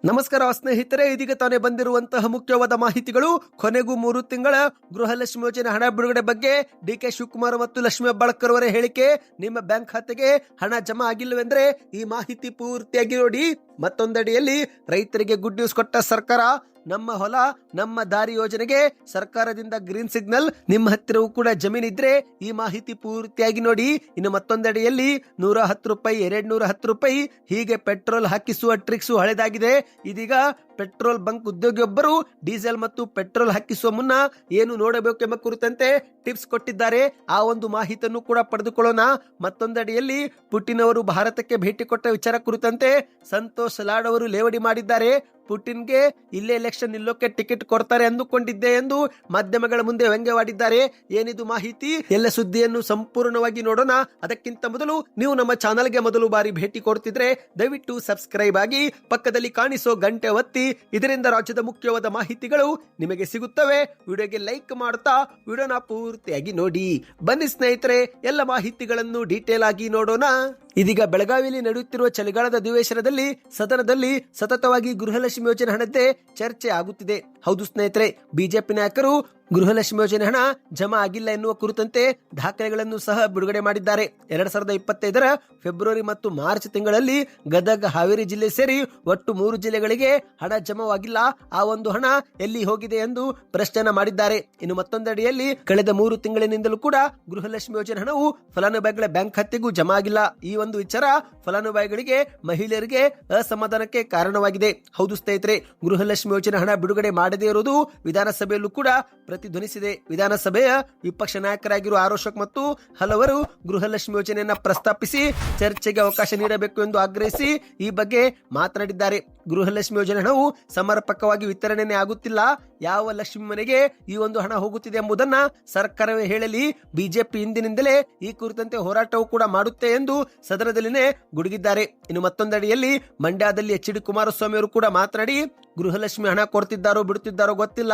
ನಮಸ್ಕಾರ ಸ್ನೇಹಿತರೆ, ಇದೀಗ ತಾನೇ ಬಂದಿರುವಂತಹ ಮುಖ್ಯವಾದ ಮಾಹಿತಿಗಳು. ಕೊನೆಗೂ 3 ತಿಂಗಳ ಗೃಹಲಕ್ಷ್ಮಿ ಯೋಜನೆ ಹಣ ಬಿಡುಗಡೆ ಬಗ್ಗೆ ಡಿ.ಕೆ. ಶಿವಕುಮಾರ್ ಮತ್ತು ಲಕ್ಷ್ಮೀ ಹೆಬ್ಬಾಳ್ಕರ್ ಅವರ ಹೇಳಿಕೆ. ನಿಮ್ಮ ಬ್ಯಾಂಕ್ ಖಾತೆಗೆ ಹಣ ಜಮಾ ಆಗಿಲ್ಲವೆಂದ್ರೆ ಈ ಮಾಹಿತಿ ಪೂರ್ತಿಯಾಗಿ ನೋಡಿ. ಮತ್ತೊಂದೆಡೆಯಲ್ಲಿ ರೈತರಿಗೆ ಗುಡ್ ನ್ಯೂಸ್ ಕೊಟ್ಟ ಸರ್ಕಾರ. ನಮ್ಮ ಹೊಲ ನಮ್ಮ ದಾರಿ ಯೋಜನೆಗೆ ಸರ್ಕಾರದಿಂದ ಗ್ರೀನ್ ಸಿಗ್ನಲ್. ನಿಮ್ಮ ಹತ್ತಿರವೂ ಕೂಡ ಜಮೀನಿದ್ರೆ ಈ ಮಾಹಿತಿ ಪೂರ್ತಿಯಾಗಿ ನೋಡಿ. ಇನ್ನು ಮತ್ತೊಂದೆಡೆಯಲ್ಲಿ 110 ರೂಪಾಯಿ, 210 ರೂಪಾಯಿ ಹೀಗೆ ಪೆಟ್ರೋಲ್ ಹಾಕಿಸುವ ಟ್ರಿಕ್ಸ್ ಹಳೆದಾಗಿದೆ. ಇದೀಗ ಪೆಟ್ರೋಲ್ ಬಂಕ್ ಉದ್ಯೋಗಿಯೊಬ್ಬರು ಡೀಸೆಲ್ ಮತ್ತು ಪೆಟ್ರೋಲ್ ಹಾಕಿಸುವ ಮುನ್ನ ಏನು ನೋಡಬೇಕು ಎಂಬ ಕುರಿತಂತೆ ಟಿಪ್ಸ್ ಕೊಟ್ಟಿದ್ದಾರೆ. ಆ ಒಂದು ಮಾಹಿತಿಯನ್ನು ಕೂಡ ಪಡೆದುಕೊಳ್ಳೋಣ. ಮತ್ತೊಂದೆಡೆಯಲ್ಲಿ ಪುಟಿನ್ ಅವರು ಭಾರತಕ್ಕೆ ಭೇಟಿ ಕೊಟ್ಟ ವಿಚಾರ ಕುರಿತಂತೆ ಸಂತೋಷ್ ಲಾಡ್ ಅವರು ಲೇವಡಿ ಮಾಡಿದ್ದಾರೆ. ಪುಟಿನ್ಗೆ ಇಲ್ಲೇ ಎಲೆಕ್ಷನ್ ನಿಲ್ಲೋಕೆ ಟಿಕೆಟ್ ಕೊಡ್ತಾರೆ ಅಂದುಕೊಂಡಿದ್ದೆ ಎಂದು ಮಾಧ್ಯಮಗಳ ಮುಂದೆ ವ್ಯಂಗ್ಯವಾಡಿದ್ದಾರೆ. ಏನಿದು ಮಾಹಿತಿ? ಎಲ್ಲ ಸುದ್ದಿಯನ್ನು ಸಂಪೂರ್ಣವಾಗಿ ನೋಡೋಣ. ಅದಕ್ಕಿಂತ ಮೊದಲು ನೀವು ನಮ್ಮ ಚಾನಲ್ಗೆ ಮೊದಲು ಬಾರಿ ಭೇಟಿ ಕೊಡ್ತಿದ್ರೆ ದಯವಿಟ್ಟು ಸಬ್ಸ್ಕ್ರೈಬ್ ಆಗಿ, ಪಕ್ಕದಲ್ಲಿ ಕಾಣಿಸೋ ಗಂಟೆ ಒತ್ತಿ. ಇದರಿಂದ ರಾಜ್ಯದ ಮುಖ್ಯವಾದ ಮಾಹಿತಿಗಳು ನಿಮಗೆ ಸಿಗುತ್ತವೆ. ವಿಡಿಯೋಗೆ ಲೈಕ್ ಮಾಡ್ತಾ ವಿಡಿಯೋನ ಪೂರ್ತಿಯಾಗಿ ನೋಡಿ. ಬನ್ನಿ ಸ್ನೇಹಿತರೆ, ಎಲ್ಲ ಮಾಹಿತಿಗಳನ್ನು ಡೀಟೇಲ್ ಆಗಿ ನೋಡೋಣ. ಇದೀಗ ಬೆಳಗಾವಿಯಲ್ಲಿ ನಡೆಯುತ್ತಿರುವ ಚಳಿಗಾಲದ ಅಧಿವೇಶನದಲ್ಲಿ ಸದನದಲ್ಲಿ ಸತತವಾಗಿ ಗೃಹಲಕ್ಷ್ಮಿ ಯೋಜನೆ ಹಣದ್ದೇ ಚರ್ಚೆ ಆಗುತ್ತಿದೆ. ಹೌದು ಸ್ನೇಹಿತರೆ, ಬಿಜೆಪಿ ನಾಯಕರು ಗೃಹಲಕ್ಷ್ಮಿ ಯೋಜನೆ ಹಣ ಜಮಾ ಆಗಿಲ್ಲ ಎನ್ನುವ ಕುರಿತಂತೆ ದಾಖಲೆಗಳನ್ನು ಸಹ ಬಿಡುಗಡೆ ಮಾಡಿದ್ದಾರೆ. 2025ರ ಫೆಬ್ರವರಿ ಮತ್ತು ಮಾರ್ಚ್ ತಿಂಗಳಲ್ಲಿ ಗದಗ, ಹಾವೇರಿ ಜಿಲ್ಲೆ ಸೇರಿ ಒಟ್ಟು 3 ಜಿಲ್ಲೆಗಳಿಗೆ ಹಣ ಜಮಾವಾಗಿಲ್ಲ. ಆ ಒಂದು ಹಣ ಎಲ್ಲಿ ಹೋಗಿದೆ ಎಂದು ಪ್ರಶ್ನೆ ಮಾಡಿದ್ದಾರೆ. ಇನ್ನು ಮತ್ತೊಂದೆಡೆಯಲ್ಲಿ ಕಳೆದ 3 ತಿಂಗಳಿನಿಂದಲೂ ಕೂಡ ಗೃಹಲಕ್ಷ್ಮಿ ಯೋಜನೆ ಹಣವು ಫಲಾನುಭವಿಗಳ ಬ್ಯಾಂಕ್ ಖಾತೆಗೂ ಜಮಾ ಆಗಿಲ್ಲ. ಈ ಒಂದು ವಿಚಾರ ಫಲಾನುಭವಿಗಳಿಗೆ, ಮಹಿಳೆಯರಿಗೆ ಅಸಮಾಧಾನಕ್ಕೆ ಕಾರಣವಾಗಿದೆ. ಹೌದು ಸ್ನೇಹಿತರೆ, ಗೃಹಲಕ್ಷ್ಮಿ ಯೋಜನೆ ಹಣ ಬಿಡುಗಡೆ ಮಾಡದೇ ಇರುವುದು ವಿಧಾನಸಭೆಯಲ್ಲೂ ಕೂಡ ಪ್ರತಿಧ್ವನಿಸಿದೆ. ವಿಧಾನಸಭೆಯ ವಿಪಕ್ಷ ನಾಯಕರಾಗಿರುವ ಆರೋಶಕ್ ಮತ್ತು ಹಲವರು ಗೃಹಲಕ್ಷ್ಮಿ ಯೋಜನೆಯನ್ನ ಪ್ರಸ್ತಾಪಿಸಿ ಚರ್ಚೆಗೆ ಅವಕಾಶ ನೀಡಬೇಕು ಎಂದು ಆಗ್ರಹಿಸಿ ಈ ಬಗ್ಗೆ ಮಾತನಾಡಿದ್ದಾರೆ. ಗೃಹಲಕ್ಷ್ಮಿ ಯೋಜನೆ ಹಣವು ಸಮರ್ಪಕವಾಗಿ ವಿತರಣೆ ಆಗುತ್ತಿಲ್ಲ. ಯಾವ ಲಕ್ಷ್ಮಿ ಮನೆಗೆ ಈ ಒಂದು ಹಣ ಹೋಗುತ್ತಿದೆ ಎಂಬುದನ್ನ ಸರ್ಕಾರವೇ ಹೇಳಲಿ. ಬಿಜೆಪಿ ಹಿಂದಿನಿಂದಲೇ ಈ ಕುರಿತಂತೆ ಹೋರಾಟವೂ ಕೂಡ ಮಾಡುತ್ತೆ ಎಂದು ಸದನದಲ್ಲಿನೇ ಗುಡುಗಿದ್ದಾರೆ. ಇನ್ನು ಮತ್ತೊಂದೆಡೆಯಲ್ಲಿ ಮಂಡ್ಯದಲ್ಲಿ ಎಚ್.ಡಿ. ಕುಮಾರಸ್ವಾಮಿ ಅವರು ಕೂಡ ಮಾತನಾಡಿ, ಗೃಹಲಕ್ಷ್ಮಿ ಹಣ ಕೊಡ್ತಿದ್ದಾರೋ ಬಿಡುತ್ತಿದ್ದಾರೋ ಗೊತ್ತಿಲ್ಲ,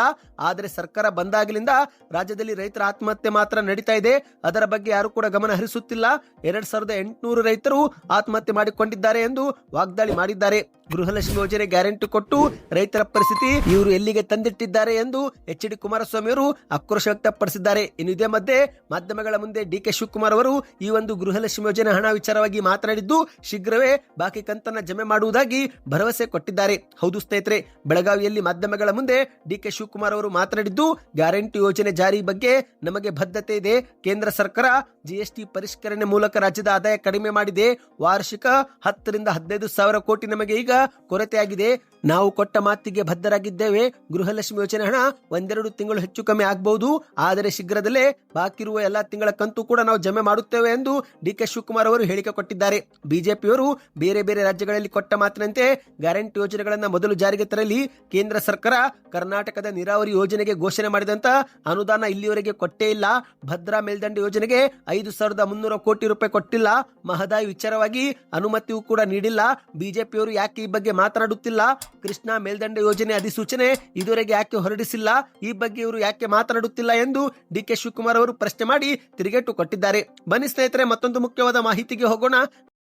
ಆದರೆ ಸರ್ಕಾರ ಬಂದಾಗಲಿಂದ ರಾಜ್ಯದಲ್ಲಿ ರೈತರ ಆತ್ಮಹತ್ಯೆ ಮಾತ್ರ ನಡೀತಾ ಇದೆ. ಅದರ ಬಗ್ಗೆ ಯಾರು ಕೂಡ ಗಮನ ಹರಿಸುತ್ತಿಲ್ಲ. 2800 ರೈತರು ಆತ್ಮಹತ್ಯೆ ಮಾಡಿಕೊಂಡಿದ್ದಾರೆ ಎಂದು ವಾಗ್ದಾಳಿ ಮಾಡಿದ್ದಾರೆ. ಗೃಹಲಕ್ಷ್ಮಿ ಯೋಜನೆ ಗ್ಯಾರಂಟಿ ಕೊಟ್ಟು ರೈತರ ಪರಿಸ್ಥಿತಿ ಇವರು ಎಲ್ಲಿಗೆ ತಂದಿಟ್ಟಿದ್ದಾರೆ ಎಂದು ಎಚ್.ಡಿ. ಕುಮಾರಸ್ವಾಮಿ ಅವರು ಆಕ್ರೋಶ ವ್ಯಕ್ತಪಡಿಸಿದ್ದಾರೆ. ಇನ್ನು ಇದೇ ಮಧ್ಯೆ ಮಾಧ್ಯಮಗಳ ಮುಂದೆ ಡಿ.ಕೆ. ಶಿವಕುಮಾರ್ ಅವರು ಈ ಒಂದು ಗೃಹಲಕ್ಷ್ಮಿ ಯೋಜನೆ ಹಣ ವಿಚಾರವಾಗಿ ಮಾತನಾಡಿದ್ದು, ಶೀಘ್ರವೇ ಬಾಕಿ ಕಂತನ್ನ ಜಮೆ ಮಾಡುವುದಾಗಿ ಭರವಸೆ ಕೊಟ್ಟಿದ್ದಾರೆ. ಹೌದು ಸ್ನೇಹಿತರೆ, ಬೆಳಗಾವಿಯಲ್ಲಿ ಮಾಧ್ಯಮಗಳ ಮುಂದೆ ಡಿ.ಕೆ. ಶಿವಕುಮಾರ್ ಅವರು ಮಾತನಾಡಿದ್ದು, ಗ್ಯಾರಂಟಿ ಯೋಜನೆ ಜಾರಿ ಬಗ್ಗೆ ನಮಗೆ ಬದ್ಧತೆ ಇದೆ. ಕೇಂದ್ರ ಸರ್ಕಾರ ಜಿಎಸ್ಟಿ ಪರಿಷ್ಕರಣೆ ಮೂಲಕ ರಾಜ್ಯದ ಆದಾಯ ಕಡಿಮೆ ಮಾಡಿದೆ. ವಾರ್ಷಿಕ 10 ರಿಂದ 15 ಸಾವಿರ ಕೋಟಿ ನಮಗೆ ಈಗ ಕೊರತೆಯಾಗಿದೆ. ನಾವು ಕೊಟ್ಟ ಮಾತಿಗೆ ಬದ್ಧರಾಗಿದ್ದೇವೆ. ಗೃಹಲಕ್ಷ್ಮಿ ಯೋಜನೆ ಹಣ 1-2 ತಿಂಗಳು ಹೆಚ್ಚು ಕಮ್ಮಿ ಆಗಬಹುದು, ಆದರೆ ಶೀಘ್ರದಲ್ಲೇ ಬಾಕಿ ಇರುವ ಎಲ್ಲಾ ತಿಂಗಳ ಕಂತು ಕೂಡ ನಾವು ಜಮೆ ಮಾಡುತ್ತೇವೆ ಎಂದು ಡಿ.ಕೆ. ಶಿವಕುಮಾರ್ ಅವರು ಹೇಳಿಕೆ ಕೊಟ್ಟಿದ್ದಾರೆ. ಬಿಜೆಪಿಯವರು ಬೇರೆ ಬೇರೆ ರಾಜ್ಯಗಳಲ್ಲಿ ಕೊಟ್ಟ ಮಾತಿನಂತೆ ಗ್ಯಾರಂಟಿ ಯೋಜನೆಗಳನ್ನ ಮೊದಲು ಜಾರಿಗೆ ತರಲಿ. ಕೇಂದ್ರ ಸರ್ಕಾರ ಕರ್ನಾಟಕದ ನೀರಾವರಿ ಯೋಜನೆಗೆ ಘೋಷಣೆ ಮಾಡಿದಂತ ಅನುದಾನ ಇಲ್ಲಿಯವರೆಗೆ ಕೊಟ್ಟೇ ಇಲ್ಲ. ಭದ್ರಾ ಮೇಲ್ದಂಡೆ ಯೋಜನೆಗೆ 5,300 ಕೋಟಿ ರೂಪಾಯಿ ಕೊಟ್ಟಿಲ್ಲ. ಮಹದಾಯಿ ವಿಚಾರವಾಗಿ ಅನುಮತಿಯೂ ಕೂಡ ನೀಡಿಲ್ಲ. ಬಿಜೆಪಿಯವರು ಯಾಕೆ ಈ ಬಗ್ಗೆ ಮಾತನಾಡುತ್ತಿಲ್ಲ? ಕೃಷ್ಣಾ ಮೇಲ್ದಂಡೆ ಯೋಜನೆ ಅಧಿಸೂಚನೆ ಇದುವರೆಗೆ ಯಾಕೆ ಹೊರಡಿಸಿಲ್ಲ? ಈ ಬಗ್ಗೆ ಇವರು ಯಾಕೆ ಮಾತನಾಡುತ್ತಿಲ್ಲ ಎಂದು ಡಿ.ಕೆ. ಶಿವಕುಮಾರ್ ಅವರು ಪ್ರಶ್ನೆ ಮಾಡಿ ತಿರುಗೇಟು ಕೊಟ್ಟಿದ್ದಾರೆ. ಬನ್ನಿ ಸ್ನೇಹಿತರೆ, ಮತ್ತೊಂದು ಮುಖ್ಯವಾದ ಮಾಹಿತಿಗೆ ಹೋಗೋಣ.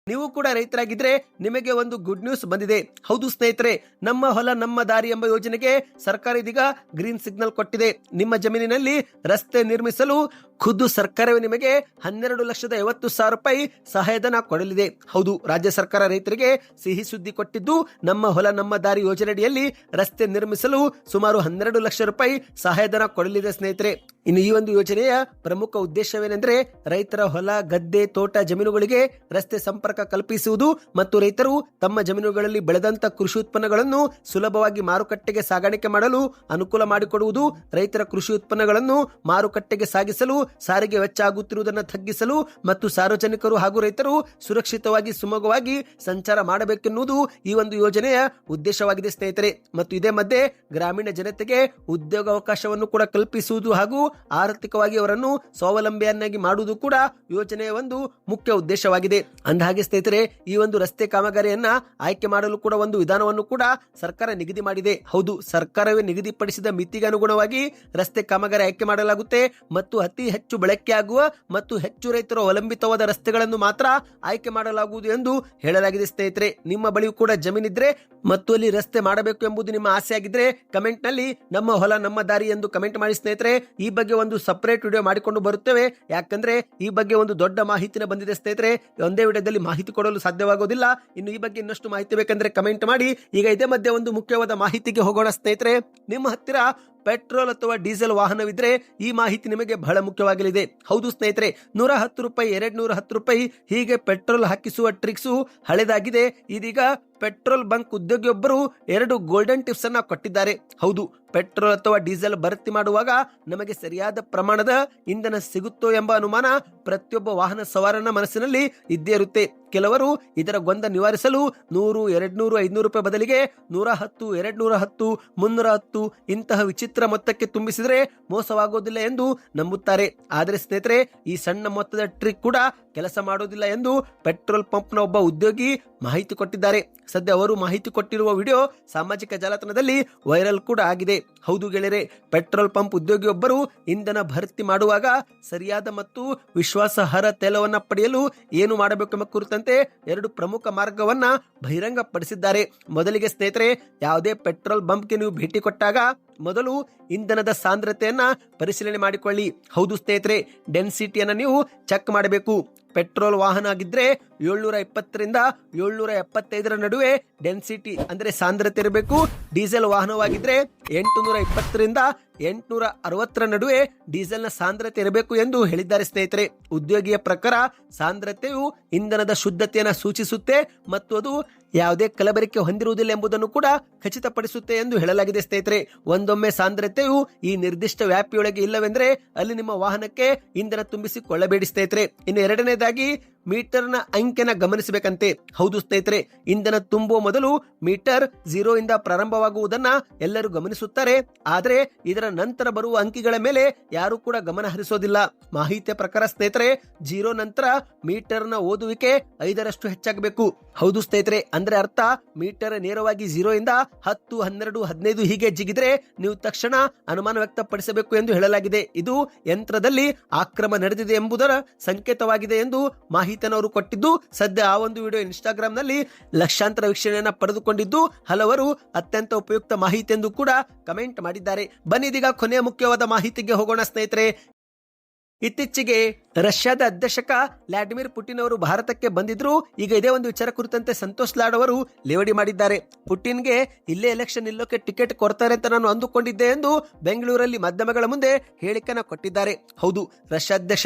ನೀವು ಕೂಡ ರೈತರಾಗಿದ್ರೆ ನಿಮಗೆ ಒಂದು ಗುಡ್ ನ್ಯೂಸ್ ಬಂದಿದೆ. ಹೌದು ಸ್ನೇಹಿತರೆ, ನಮ್ಮ ಹೊಲ ನಮ್ಮ ದಾರಿ ಎಂಬ ಯೋಜನೆಗೆ ಸರ್ಕಾರ ಇದೀಗ ಗ್ರೀನ್ ಸಿಗ್ನಲ್ ಕೊಟ್ಟಿದೆ. ನಿಮ್ಮ ಜಮೀನಿನಲ್ಲಿ ರಸ್ತೆ ನಿರ್ಮಿಸಲು ಖುದ್ದು ಸರ್ಕಾರವೇ ನಿಮಗೆ 12,50,000 ರೂಪಾಯಿ ಸಹಾಯಧನ ಕೊಡಲಿದೆ. ಹೌದು, ರಾಜ್ಯ ಸರ್ಕಾರ ರೈತರಿಗೆ ಸಿಹಿ ಸುದ್ದಿ ಕೊಟ್ಟಿದ್ದು, ನಮ್ಮ ಹೊಲ ನಮ್ಮ ದಾರಿ ಯೋಜನೆಯಡಿಯಲ್ಲಿ ರಸ್ತೆ ನಿರ್ಮಿಸಲು ಸುಮಾರು 12 ಲಕ್ಷ ರೂಪಾಯಿ ಸಹಾಯಧನ ಕೊಡಲಿದೆ ಸ್ನೇಹಿತರೆ. ಇನ್ನು ಈ ಒಂದು ಯೋಜನೆಯ ಪ್ರಮುಖ ಉದ್ದೇಶವೇನೆಂದ್ರೆ ರೈತರ ಹೊಲ, ಗದ್ದೆ, ತೋಟ, ಜಮೀನುಗಳಿಗೆ ರಸ್ತೆ ಸಂಪರ್ಕ ಕಲ್ಪಿಸುವುದು ಮತ್ತು ರೈತರು ತಮ್ಮ ಜಮೀನುಗಳಲ್ಲಿ ಬೆಳೆದಂತ ಕೃಷಿ ಉತ್ಪನ್ನಗಳನ್ನು ಸುಲಭವಾಗಿ ಮಾರುಕಟ್ಟೆಗೆ ಸಾಗಾಣಿಕೆ ಮಾಡಲು ಅನುಕೂಲ ಮಾಡಿಕೊಡುವುದು. ರೈತರ ಕೃಷಿ ಉತ್ಪನ್ನಗಳನ್ನು ಮಾರುಕಟ್ಟೆಗೆ ಸಾಗಿಸಲು ಸಾರಿಗೆ ವೆಚ್ಚ ಆಗುತ್ತಿರುವುದನ್ನು ತಗ್ಗಿಸಲು ಮತ್ತು ಸಾರ್ವಜನಿಕರು ಹಾಗೂ ರೈತರು ಸುರಕ್ಷಿತವಾಗಿ ಸುಮಗವಾಗಿ ಸಂಚಾರ ಮಾಡಬೇಕೆನ್ನುವುದು ಈ ಒಂದು ಯೋಜನೆಯ ಉದ್ದೇಶವಾಗಿದೆ ಸ್ನೇಹಿತರೆ. ಮತ್ತು ಇದೇ ಮಧ್ಯೆ ಗ್ರಾಮೀಣ ಜನತೆಗೆ ಉದ್ಯೋಗಾವಕಾಶವನ್ನು ಕೂಡ ಕಲ್ಪಿಸುವುದು ಹಾಗೂ ಆರ್ಥಿಕವಾಗಿ ಅವರನ್ನು ಸ್ವಾವಲಂಬಿಯನ್ನಾಗಿ ಮಾಡುವುದು ಕೂಡ ಯೋಜನೆಯ ಒಂದು ಮುಖ್ಯ ಉದ್ದೇಶವಾಗಿದೆ. ಅಂದಹಾಗೆ ಸ್ನೇಹಿತರೆ, ಈ ಒಂದು ರಸ್ತೆ ಕಾಮಗಾರಿಯನ್ನ ಆಯ್ಕೆ ಮಾಡಲು ಕೂಡ ಒಂದು ವಿಧಾನವನ್ನು ಕೂಡ ಸರ್ಕಾರ ನಿಗದಿ ಮಾಡಿದೆ. ಹೌದು, ಸರ್ಕಾರವೇ ನಿಗದಿಪಡಿಸಿದ ಮಿತಿಗೆ ಅನುಗುಣವಾಗಿ ರಸ್ತೆ ಕಾಮಗಾರಿ ಆಯ್ಕೆ ಮಾಡಲಾಗುತ್ತೆ ಮತ್ತು ಅತಿ ಹೆಚ್ಚು ಬಳಕೆಯಾಗುವ ಮತ್ತು ಹೆಚ್ಚು ರೈತರು ಅವಲಂಬಿತವಾದ ರಸ್ತೆಗಳನ್ನು ಮಾತ್ರ ಆಯ್ಕೆ ಮಾಡಲಾಗುವುದು ಎಂದು ಹೇಳಲಾಗಿದೆ ಸ್ನೇಹಿತರೆ. ನಿಮ್ಮ ಬಳಿಯೂ ಕೂಡ ಜಮೀನಿದ್ರೆ ಮತ್ತು ಅಲ್ಲಿ ರಸ್ತೆ ಮಾಡಬೇಕು ಎಂಬುದು ನಿಮ್ಮ ಆಸೆ ಆಗಿದ್ರೆ ಕಮೆಂಟ್ ನಲ್ಲಿ ನಮ್ಮ ಹೊಲ ನಮ್ಮ ದಾರಿ ಎಂದು ಕಮೆಂಟ್ ಮಾಡಿ ಸ್ನೇಹಿತರೆ. ಈ ಬಗ್ಗೆ ಒಂದು ಸಪರೇಟ್ ವಿಡಿಯೋ ಮಾಡಿಕೊಂಡು ಬರುತ್ತೇವೆ. ಯಾಕಂದ್ರೆ ಈ ಬಗ್ಗೆ ಒಂದು ದೊಡ್ಡ ಮಾಹಿತಿನ ಬಂದಿದೆ ಸ್ನೇಹಿತರೆ. ಒಂದೇ ವಿಡಿಯೋದಲ್ಲಿ ಮಾಹಿತಿ ಕೊಡಲು ಸಾಧ್ಯವಾಗೋದಿಲ್ಲ. ಇನ್ನು ಈ ಬಗ್ಗೆ ಇನ್ನಷ್ಟು ಮಾಹಿತಿ ಬೇಕಂದ್ರೆ ಕಮೆಂಟ್ ಮಾಡಿ. ಈಗ ಇದೇ ಮಧ್ಯೆ ಒಂದು ಮುಖ್ಯವಾದ ಮಾಹಿತಿಗೆ ಹೋಗೋಣ ಸ್ನೇಹಿತರೆ. ನಿಮ್ಮ ಹತ್ತಿರ ಪೆಟ್ರೋಲ್ ಅಥವಾ ಡೀಸೆಲ್ ವಾಹನವಿದ್ರೆ ಈ ಮಾಹಿತಿ ನಿಮಗೆ ಬಹಳ ಮುಖ್ಯವಾಗಲಿದೆ. ಹೌದು ಸ್ನೇಹಿತರೆ, 110 ರೂಪಾಯಿ 210 ರೂಪಾಯಿ ಹೀಗೆ ಪೆಟ್ರೋಲ್ ಹಾಕಿಸುವ ಟ್ರಿಕ್ಸು ಹಳೆದಾಗಿದೆ. ಇದೀಗ ಪೆಟ್ರೋಲ್ ಬಂಕ್ ಉದ್ಯೋಗಿಯೊಬ್ಬರು 2 ಗೋಲ್ಡನ್ ಟಿಪ್ಸ್ ಅನ್ನ ಕೊಟ್ಟಿದ್ದಾರೆ. ಹೌದು, ಪೆಟ್ರೋಲ್ ಅಥವಾ ಡೀಸೆಲ್ ಭರ್ತಿ ಮಾಡುವಾಗ ನಮಗೆ ಸರಿಯಾದ ಪ್ರಮಾಣದ ಇಂಧನ ಸಿಗುತ್ತೋ ಎಂಬ ಅನುಮಾನ ಪ್ರತಿಯೊಬ್ಬ ವಾಹನ ಸವಾರನ ಮನಸ್ಸಿನಲ್ಲಿ ಇದ್ದೇ ಇರುತ್ತೆ. ಕೆಲವರು ಇದರ ಗೊಂದ ನಿವಾರಿಸಲು 100, 200, 500 ರೂಪಾಯಿ ಬದಲಿಗೆ 110, 210, 310 ಇಂತಹ ವಿಚಿತ್ರ ಮೊತ್ತಕ್ಕೆ ತುಂಬಿಸಿದ್ರೆ ಮೋಸವಾಗೋದಿಲ್ಲ ಎಂದು ನಂಬುತ್ತಾರೆ. ಆದರೆ ಸ್ನೇಹಿತರೆ, ಈ ಸಣ್ಣ ಮೊತ್ತದ ಟ್ರಿಕ್ ಕೂಡ ಕೆಲಸ ಮಾಡೋದಿಲ್ಲ ಎಂದು ಪೆಟ್ರೋಲ್ ಪಂಪ್ನ ಒಬ್ಬ ಉದ್ಯೋಗಿ ಮಾಹಿತಿ ಕೊಟ್ಟಿದ್ದಾರೆ. ಸದ್ಯ ಅವರು ಮಾಹಿತಿ ಕೊಟ್ಟಿರುವ ವಿಡಿಯೋ ಸಾಮಾಜಿಕ ಜಾಲತಾಣದಲ್ಲಿ ವೈರಲ್ ಕೂಡ ಆಗಿದೆ. ಹೌದು ಗೆಳೆಯರೆ, ಪೆಟ್ರೋಲ್ ಪಂಪ್ ಉದ್ಯೋಗಿಯೊಬ್ಬರು ಇಂಧನ ಭರ್ತಿ ಮಾಡುವಾಗ ಸರಿಯಾದ ಮತ್ತು ವಿಶ್ವಾಸಾರ್ಹ ತೈಲವನ್ನ ಪಡೆಯಲು ಏನು ಮಾಡಬೇಕೆಂಬ ಕುರಿತಂತೆ 2 ಪ್ರಮುಖ ಮಾರ್ಗವನ್ನ ಬಹಿರಂಗಪಡಿಸಿದ್ದಾರೆ. ಮೊದಲಿಗೆ ಸ್ನೇಹಿತರೆ, ಯಾವುದೇ ಪೆಟ್ರೋಲ್ ಬಂಪ್ಗೆ ನೀವು ಭೇಟಿ ಕೊಟ್ಟಾಗ ಮೊದಲು ಇಂಧನದ ಸಾಂದ್ರತೆಯನ್ನ ಪರಿಶೀಲನೆ ಮಾಡಿಕೊಳ್ಳಿ. ಹೌದು ಸ್ನೇಹಿತರೆ, ಡೆನ್ಸಿಟಿಯನ್ನ ನೀವು ಚೆಕ್ ಮಾಡಬೇಕು. ಪೆಟ್ರೋಲ್ ವಾಹನ ಆಗಿದ್ರೆ 720ರಿಂದ 775 ನಡುವೆ ಡೆನ್ಸಿಟಿ ಅಂದ್ರೆ ಸಾಂದ್ರತೆ ಇರಬೇಕು. ಡೀಸೆಲ್ ವಾಹನವಾಗಿದ್ರೆ 820ರಿಂದ 860 ನಡುವೆ ಡೀಸೆಲ್ ನ ಸಾಂದ್ರತೆ ಇರಬೇಕು ಎಂದು ಹೇಳಿದ್ದಾರೆ ಸ್ನೇಹಿತರೆ. ಉದ್ಯೋಗಿಯ ಪ್ರಕಾರ ಸಾಂದ್ರತೆಯು ಇಂಧನದ ಶುದ್ಧತೆಯನ್ನು ಸೂಚಿಸುತ್ತೆ ಮತ್ತು ಅದು ಯಾವುದೇ ಕಲಬೆರಕೆ ಹೊಂದಿರುವುದಿಲ್ಲ ಎಂಬುದನ್ನು ಕೂಡ ಖಚಿತಪಡಿಸುತ್ತೆ ಎಂದು ಹೇಳಲಾಗಿದೆ ಸ್ನೇಹಿತರೆ. ಒಂದೊಮ್ಮೆ ಸಾಂದ್ರತೆಯು ಈ ನಿರ್ದಿಷ್ಟ ವ್ಯಾಪ್ತಿಯೊಳಗೆ ಇಲ್ಲವೆಂದ್ರೆ ಅಲ್ಲಿ ನಿಮ್ಮ ವಾಹನಕ್ಕೆ ಇಂಧನ ತುಂಬಿಸಿಕೊಳ್ಳಬೇಡಿ ಸ್ನೇಹಿತರೆ. ಇನ್ನು ಎರಡನೇದಾಗಿ ಮೀಟರ್ನ ಅಂಕೆನ ಗಮನಿಸಬೇಕಂತೆ. ಹೌದು ಸ್ನೇಹಿತರೆ, ಇಂಧನ ತುಂಬುವ ಮೊದಲು ಮೀಟರ್ 0 ಇಂದ ಪ್ರಾರಂಭವಾಗುವುದನ್ನ ಎಲ್ಲರೂ ಗಮನಿಸುತ್ತಾರೆ. ಆದರೆ ಇದರ ನಂತರ ಬರುವ ಅಂಕಿಗಳ ಮೇಲೆ ಯಾರು ಕೂಡ ಗಮನ ಹರಿಸೋದಿಲ್ಲ. ಮಾಹಿತಿಯ ಪ್ರಕಾರ ಸ್ನೇಹಿತರೆ, 0 ನಂತರ ಮೀಟರ್ನ ಓದುವಿಕೆ 5ರಷ್ಟು ಹೆಚ್ಚಾಗಬೇಕು. ಹೌದು ಸ್ನೇಹಿತರೆ, ಅಂದ್ರೆ ಅರ್ಥ ಮೀಟರ್ ನೇರವಾಗಿ 0 ಇಂದ 10, 12, 15 ಹೀಗೆ ಜಿಗಿದ್ರೆ ನೀವು ತಕ್ಷಣ ಅನುಮಾನ ವ್ಯಕ್ತಪಡಿಸಬೇಕು ಎಂದು ಹೇಳಲಾಗಿದೆ. ಇದು ಯಂತ್ರದಲ್ಲಿ ಆಕ್ರಮ ನಡೆದಿದೆ ಎಂಬುದರ ಸಂಕೇತವಾಗಿದೆ ಎಂದು ಮಾಹಿತಿಯನ್ನು ಕೊಟ್ಟಿದ್ದು, ಸದ್ಯ ಆ ಒಂದು ವಿಡಿಯೋ ಇನ್ಸ್ಟಾಗ್ರಾಮ್ ನಲ್ಲಿ ಲಕ್ಷಾಂತರ ವೀಕ್ಷಣೆಯನ್ನ ಪಡೆದುಕೊಂಡಿದ್ದು ಹಲವರು ಅತ್ಯಂತ ಉಪಯುಕ್ತ ಮಾಹಿತಿ ಎಂದು ಕೂಡ ಕಮೆಂಟ್ ಮಾಡಿದ್ದಾರೆ. ಬನ್ನಿದೀಗ ಕೊನೆಯ ಮುಖ್ಯವಾದ ಮಾಹಿತಿಗೆ ಹೋಗೋಣ ಸ್ನೇಹಿತರೆ. ಇತ್ತೀಚೆಗೆ ರಷ್ಯಾದ ಅಧ್ಯಕ್ಷ ವ್ಲಾಡಿಮಿರ್ ಪುಟಿನ್ ಅವರು ಭಾರತಕ್ಕೆ ಬಂದಿದ್ರು. ಈಗ ಇದೇ ಒಂದು ವಿಚಾರ ಕುರಿತಂತೆ ಸಂತೋಷ್ ಲಾಡ್ ಅವರು ಲೇವಡಿ ಮಾಡಿದ್ದಾರೆ. ಪುಟಿನ್ಗೆ ಇಲ್ಲೇ ಎಲೆಕ್ಷನ್ ನಿಲ್ಲೋಕೆ ಟಿಕೆಟ್ ಕೊಡ್ತಾರೆ ಅಂತ ನಾನು ಅಂದುಕೊಂಡಿದ್ದೆ ಎಂದು ಬೆಂಗಳೂರಲ್ಲಿ ಮಾಧ್ಯಮಗಳ ಮುಂದೆ ಹೇಳಿಕೆನ ಕೊಟ್ಟಿದ್ದಾರೆ. ಹೌದು, ರಷ್ಯಾ ಅಧ್ಯಕ್ಷ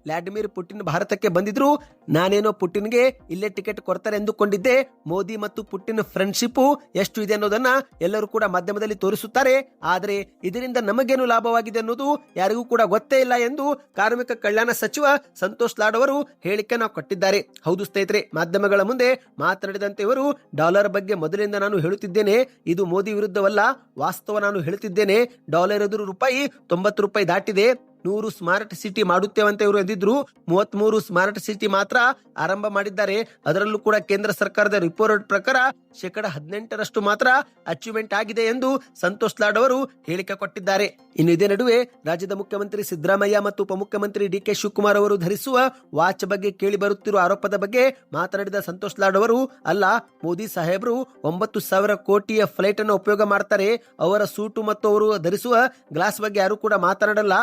ವ್ಲಾಡಿಮಿರ್ ಪುಟಿನ್ ಭಾರತಕ್ಕೆ ಬಂದಿದ್ರು. ನಾನೇನೋ ಪುಟಿನ್ಗೆ ಇಲ್ಲೇ ಟಿಕೆಟ್ ಕೊಡ್ತಾರೆ ಎಂದುಕೊಂಡಿದ್ದೆ. ಮೋದಿ ಮತ್ತು ಪುಟಿನ್ ಫ್ರೆಂಡ್ಶಿಪ್ ಎಷ್ಟು ಇದೆ ಅನ್ನೋದನ್ನ ಎಲ್ಲರೂ ಕೂಡ ಮಾಧ್ಯಮದಲ್ಲಿ ತೋರಿಸುತ್ತಾರೆ. ಆದರೆ ಇದರಿಂದ ನಮಗೇನು ಲಾಭವಾಗಿದೆ ಅನ್ನೋದು ಯಾರಿಗೂ ಕೂಡ ಗೊತ್ತೇ ಇಲ್ಲ ಎಂದು ಕಾರ್ಮಿಕ ಕಲ್ಯಾಣ ಸಚಿವ ಸಂತೋಷ್ ಲಾಡ್ ಅವರು ಹೇಳಿಕೆಯನ್ನು ಕೊಟ್ಟಿದ್ದಾರೆ. ಹೌದು ಸ್ನೇಹಿತರೆ, ಮಾಧ್ಯಮಗಳ ಮುಂದೆ ಮಾತನಾಡಿದಂತೆ ಇವರು ಡಾಲರ್ ಬಗ್ಗೆ ಮೊದಲಿಂದ ನಾನು ಹೇಳುತ್ತಿದ್ದೇನೆ, ಇದು ಮೋದಿ ವಿರುದ್ಧವಲ್ಲ, ವಾಸ್ತವ ನಾನು ಹೇಳುತ್ತಿದ್ದೇನೆ. ಡಾಲರ್ ಎದುರು ರೂಪಾಯಿ 90 ರೂಪಾಯಿ ದಾಟಿದೆ. 100 ಸ್ಮಾರ್ಟ್ ಸಿಟಿ ಮಾಡುತ್ತೇವಂತ ಇವರು ಎಂದಿದ್ರು. 33 ಸ್ಮಾರ್ಟ್ ಸಿಟಿ ಮಾತ್ರ ಆರಂಭ ಮಾಡಿದ್ದಾರೆ. ಅದರಲ್ಲೂ ಕೂಡ ಕೇಂದ್ರ ಸರ್ಕಾರದ ರಿಪೋರ್ಟ್ ಪ್ರಕಾರ 18% ಮಾತ್ರ ಅಚೀವ್ಮೆಂಟ್ ಆಗಿದೆ ಎಂದು ಸಂತೋಷ್ ಲಾಡ್ ಅವರು ಹೇಳಿಕೆ ಕೊಟ್ಟಿದ್ದಾರೆ. ಇನ್ನು ಇದೇ ನಡುವೆ ರಾಜ್ಯದ ಮುಖ್ಯಮಂತ್ರಿ ಸಿದ್ದರಾಮಯ್ಯ ಮತ್ತು ಉಪಮುಖ್ಯಮಂತ್ರಿ ಡಿ.ಕೆ. ಶಿವಕುಮಾರ್ ಅವರು ಧರಿಸುವ ವಾಚ್ ಬಗ್ಗೆ ಕೇಳಿ ಬರುತ್ತಿರುವ ಆರೋಪದ ಬಗ್ಗೆ ಮಾತನಾಡಿದ ಸಂತೋಷ್ ಲಾಡ್ ಅವರು, ಅಲ್ಲ, ಮೋದಿ ಸಾಹೇಬರು 9,000 ಕೋಟಿಯ ಫ್ಲೈಟ್ ಅನ್ನು ಉಪಯೋಗ ಮಾಡ್ತಾರೆ. ಅವರ ಸೂಟು ಮತ್ತು ಅವರು ಧರಿಸುವ ಗ್ಲಾಸ್ ಬಗ್ಗೆ ಯಾರು ಕೂಡ ಮಾತನಾಡಲ್ಲ.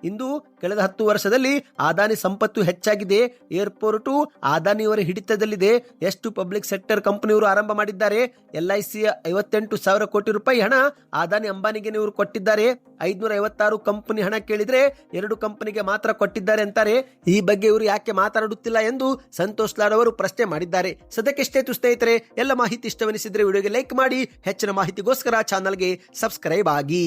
ಇಂದು ಕಳೆದ 10 ವರ್ಷದಲ್ಲಿ ಅದಾನಿ ಸಂಪತ್ತು ಹೆಚ್ಚಾಗಿದೆ. ಏರ್ಪೋರ್ಟು ಅದಾನಿಯವರ ಹಿಡಿತದಲ್ಲಿದೆ. ಎಷ್ಟು ಪಬ್ಲಿಕ್ ಸೆಕ್ಟರ್ ಕಂಪನಿಯವರು ಆರಂಭ ಮಾಡಿದ್ದಾರೆ. LICಯ 58,000 ಕೋಟಿ ರೂಪಾಯಿ ಹಣ ಅದಾನಿ ಅಂಬಾನಿಗೆ ಇವರು ಕೊಟ್ಟಿದ್ದಾರೆ. 556 ಕಂಪನಿ ಹಣ ಕೇಳಿದ್ರೆ 2 ಕಂಪನಿಗೆ ಮಾತ್ರ ಕೊಟ್ಟಿದ್ದಾರೆ ಅಂತಾರೆ. ಈ ಬಗ್ಗೆ ಇವರು ಯಾಕೆ ಮಾತನಾಡುತ್ತಿಲ್ಲ ಎಂದು ಸಂತೋಷ್ ಲಾಡ್ ಅವರು ಪ್ರಶ್ನೆ ಮಾಡಿದ್ದಾರೆ. ಸದ್ಯಕ್ಕೆ ಇಷ್ಟೇ ಸ್ನೇಹಿತರೆ. ಎಲ್ಲ ಮಾಹಿತಿ ಇಷ್ಟವೆನಿಸಿದ್ರೆ ವಿಡಿಯೋಗೆ ಲೈಕ್ ಮಾಡಿ. ಹೆಚ್ಚಿನ ಮಾಹಿತಿಗೋಸ್ಕರ ಚಾನಲ್ಗೆ ಸಬ್ಸ್ಕ್ರೈಬ್ ಆಗಿ.